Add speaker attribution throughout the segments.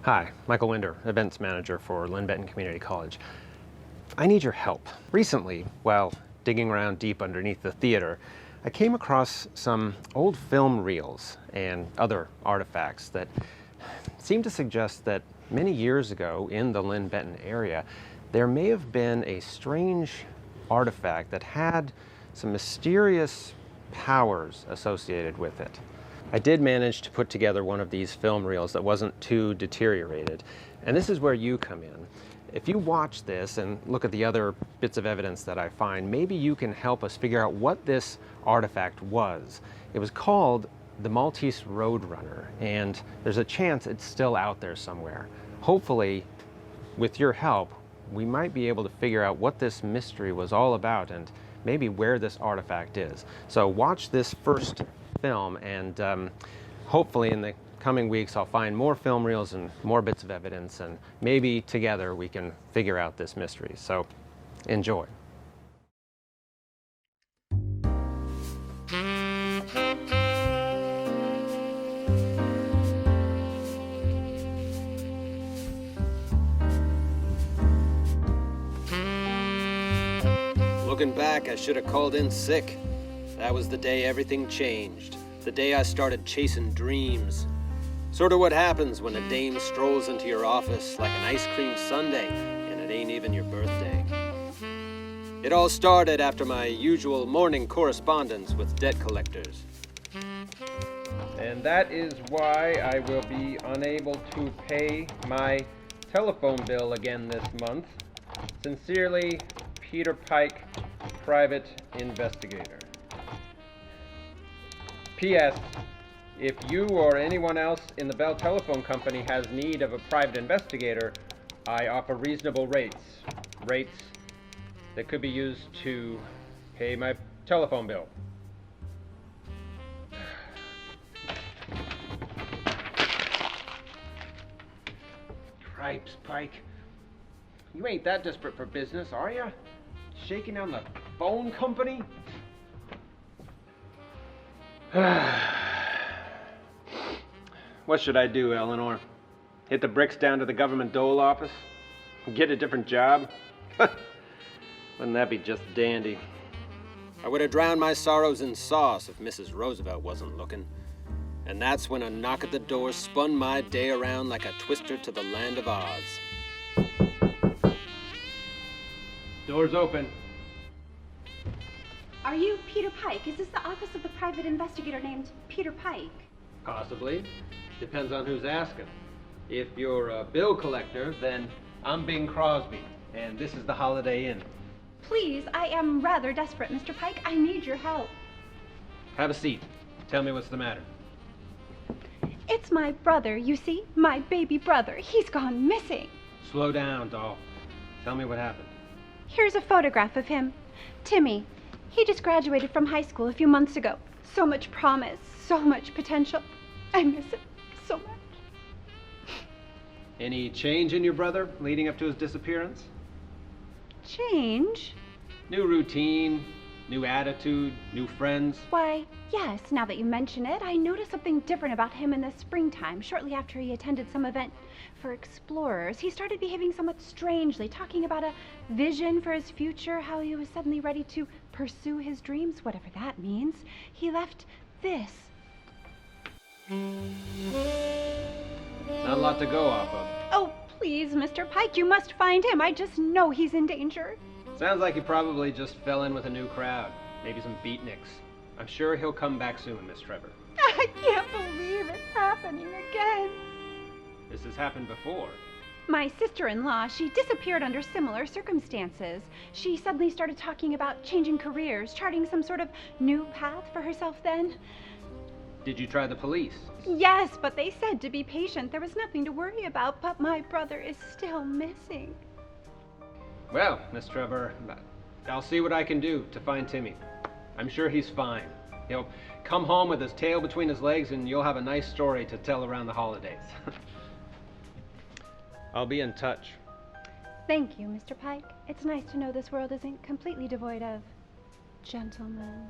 Speaker 1: Hi, Michael Winder, Events Manager for Linn-Benton Community College. I need your help. Recently, while digging around deep underneath the theater, I came across some old film reels and other artifacts that seem to suggest that many years ago in the Linn-Benton area, there may have been a strange artifact that had some mysterious powers associated with it. I did manage to put together one of these film reels that wasn't too deteriorated, and this is where you come in. If you watch this and look at the other bits of evidence that I find, maybe you can help us figure out what this artifact was. It was called the Maltese Roadrunner, and there's a chance it's still out there somewhere. Hopefully, with your help, we might be able to figure out what this mystery was all about and maybe where this artifact is. So watch this first film, and hopefully in the coming weeks I'll find more film reels and more bits of evidence, and maybe together we can figure out this mystery. So enjoy.
Speaker 2: Looking back, I should have called in sick. That was the day everything changed. The day I started chasing dreams. Sort of what happens when a dame strolls into your office like an ice cream sundae and it ain't even your birthday. It all started after my usual morning correspondence with debt collectors.
Speaker 1: And that is why I will be unable to pay my telephone bill again this month. Sincerely, Peter Pike, Private Investigator. P.S. If you or anyone else in the Bell Telephone Company has need of a private investigator, I offer reasonable rates. Rates that could be used to pay my telephone bill. Cripes, Pike. You ain't that desperate for business, are you? Shaking down the phone company? What should I do, Eleanor? Hit the bricks down to the government dole office? Get a different job? Wouldn't that be just dandy?
Speaker 2: I would have drowned my sorrows in sauce if Mrs. Roosevelt wasn't looking. And that's when a knock at the door spun my day around like a twister to the land of Oz.
Speaker 1: Door's open.
Speaker 3: Are you Peter Pike? Is this the office of the private investigator named Peter Pike?
Speaker 1: Possibly. Depends on who's asking. If you're a bill collector, then I'm Bing Crosby, and this is the Holiday Inn.
Speaker 3: Please, I am rather desperate, Mr. Pike. I need your help.
Speaker 1: Have a seat. Tell me what's the matter.
Speaker 3: It's my brother, you see? My baby brother. He's gone missing.
Speaker 1: Slow down, doll. Tell me what happened.
Speaker 3: Here's a photograph of him. Timmy. He just graduated from high school a few months ago. So much promise, so much potential. I miss him so much.
Speaker 1: Any change in your brother leading up to his disappearance?
Speaker 3: Change?
Speaker 1: New routine, new attitude, new friends?
Speaker 3: Why, yes, now that you mention it, I noticed something different about him in the springtime, shortly after he attended some event for explorers. He started behaving somewhat strangely, talking about a vision for his future, how he was suddenly ready to pursue his dreams, whatever that means. He left this.
Speaker 1: Not a lot to go off of.
Speaker 3: Oh, please, Mr. Pike, you must find him. I just know he's in danger.
Speaker 1: Sounds like he probably just fell in with a new crowd. Maybe some beatniks. I'm sure he'll come back soon, Miss Trevor.
Speaker 3: I can't believe it's happening again.
Speaker 1: This has happened before.
Speaker 3: My sister-in-law, she disappeared under similar circumstances. She suddenly started talking about changing careers, charting some sort of new path for herself then.
Speaker 1: Did you try the police?
Speaker 3: Yes, but they said to be patient. There was nothing to worry about, but my brother is still missing.
Speaker 1: Well, Miss Trevor, I'll see what I can do to find Timmy. I'm sure he's fine. He'll come home with his tail between his legs, and you'll have a nice story to tell around the holidays. I'll be in touch.
Speaker 3: Thank you, Mr. Pike. It's nice to know this world isn't completely devoid of gentlemen.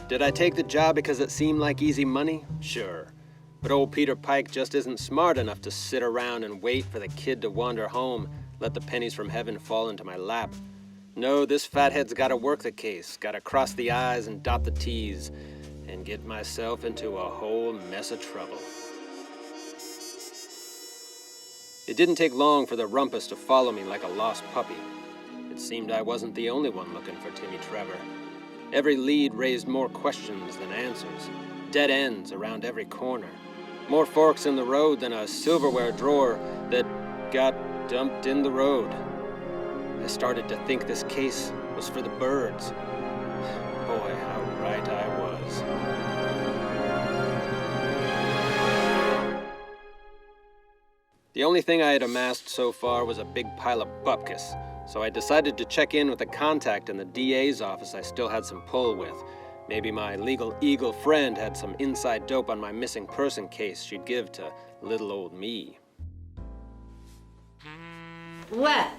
Speaker 2: Did I take the job because it seemed like easy money? Sure. But old Peter Pike just isn't smart enough to sit around and wait for the kid to wander home, let the pennies from heaven fall into my lap. No, this fathead's gotta work the case, gotta cross the I's and dot the T's, and get myself into a whole mess of trouble. It didn't take long for the rumpus to follow me like a lost puppy. It seemed I wasn't the only one looking for Timmy Trevor. Every lead raised more questions than answers. Dead ends around every corner. More forks in the road than a silverware drawer that got dumped in the road. I started to think this case was for the birds. Boy, how right I was. The only thing I had amassed so far was a big pile of bupkis, so I decided to check in with a contact in the DA's office I still had some pull with. Maybe my legal eagle friend had some inside dope on my missing person case she'd give to little old me.
Speaker 4: Well,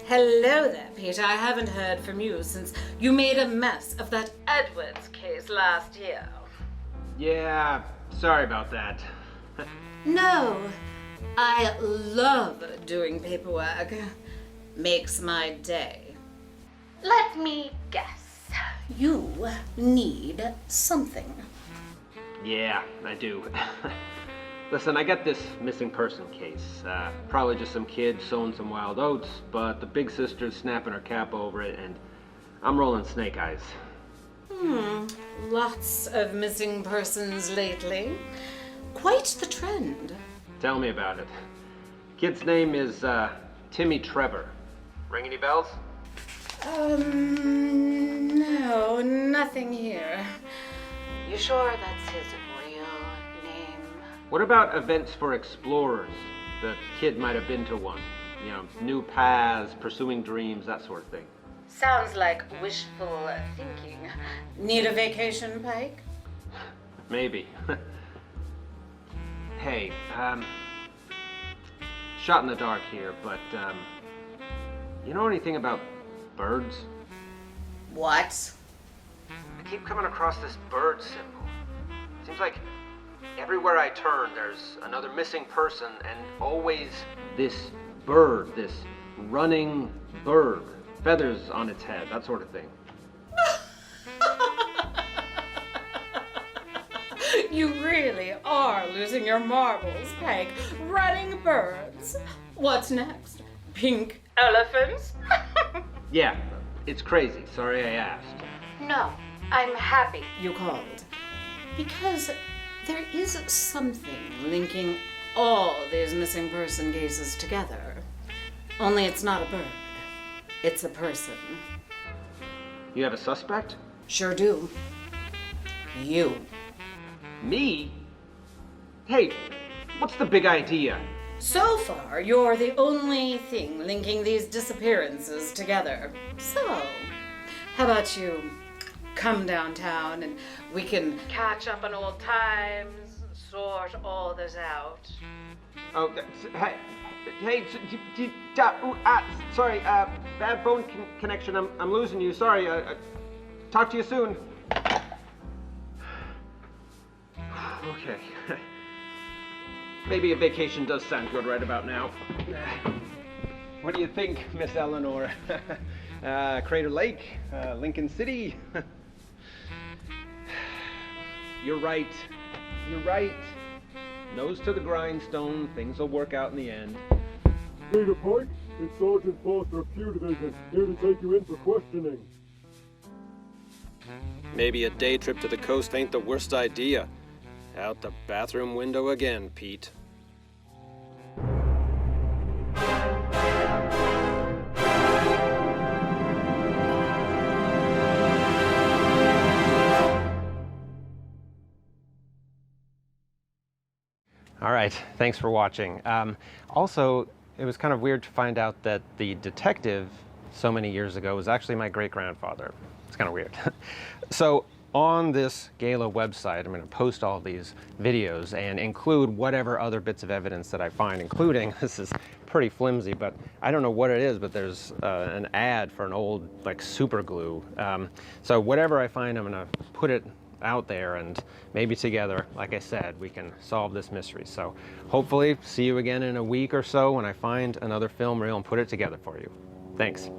Speaker 4: hello there, Peter. I haven't heard from you since you made a mess of that Edwards case last year.
Speaker 1: Yeah, sorry about that.
Speaker 4: No, I love doing paperwork. Makes my day. Let me guess. You need something.
Speaker 1: Yeah, I do. Listen, I got this missing person case. Probably just some kid sowing some wild oats, but the big sister's snapping her cap over it, and I'm rolling snake eyes.
Speaker 4: Lots of missing persons lately. Quite the trend.
Speaker 1: Tell me about it. Kid's name is Timmy Trevor. Ring any bells?
Speaker 4: No, nothing here. You sure that's his real name?
Speaker 1: What about events for explorers? The kid might have been to one. You know, new paths, pursuing dreams, that sort of thing.
Speaker 4: Sounds like wishful thinking. Need a vacation, Pike?
Speaker 1: Maybe. Hey, shot in the dark here, but, you know anything about birds?
Speaker 4: What?
Speaker 1: I keep coming across this bird symbol. Seems like everywhere I turn, there's another missing person, and always this bird, this running bird. Feathers on its head, that sort of thing.
Speaker 4: You really are losing your marbles, Pike. Running birds. What's next? Pink elephants?
Speaker 1: Yeah, it's crazy. Sorry I asked.
Speaker 4: No, I'm happy you called. Because there is something linking all these missing person cases together. Only it's not a bird. It's a person.
Speaker 1: You have a suspect?
Speaker 4: Sure do. You.
Speaker 1: Me? Hey, what's the big idea?
Speaker 4: So far, you're the only thing linking these disappearances together. So, how about you come downtown and we can catch up on old times, sort all this out.
Speaker 1: Oh, sorry, bad phone connection. I'm losing you. Sorry. Talk to you soon. Okay. Maybe a vacation does sound good right about now. What do you think, Miss Eleanor? Crater Lake, Lincoln City. You're right. You're right. Nose to the grindstone. Things will work out in the end.
Speaker 5: Peter Pike, it's Sergeant Foster of Q Division, here to take you in for questioning.
Speaker 2: Maybe a day trip to the coast ain't the worst idea. Out the bathroom window again, Pete.
Speaker 1: All right, thanks for watching. Also, it was kind of weird to find out that the detective so many years ago was actually my great-grandfather. It's kind of weird. So on this gala website, I'm going to post all these videos and include whatever other bits of evidence that I find, including, this is pretty flimsy, but I don't know what it is, but there's an ad for an old, like, super glue. So whatever I find, I'm going to put it out there, and maybe together, like I said, we can solve this mystery. So hopefully see you again in a week or so when I find another film reel and put it together for you. Thanks.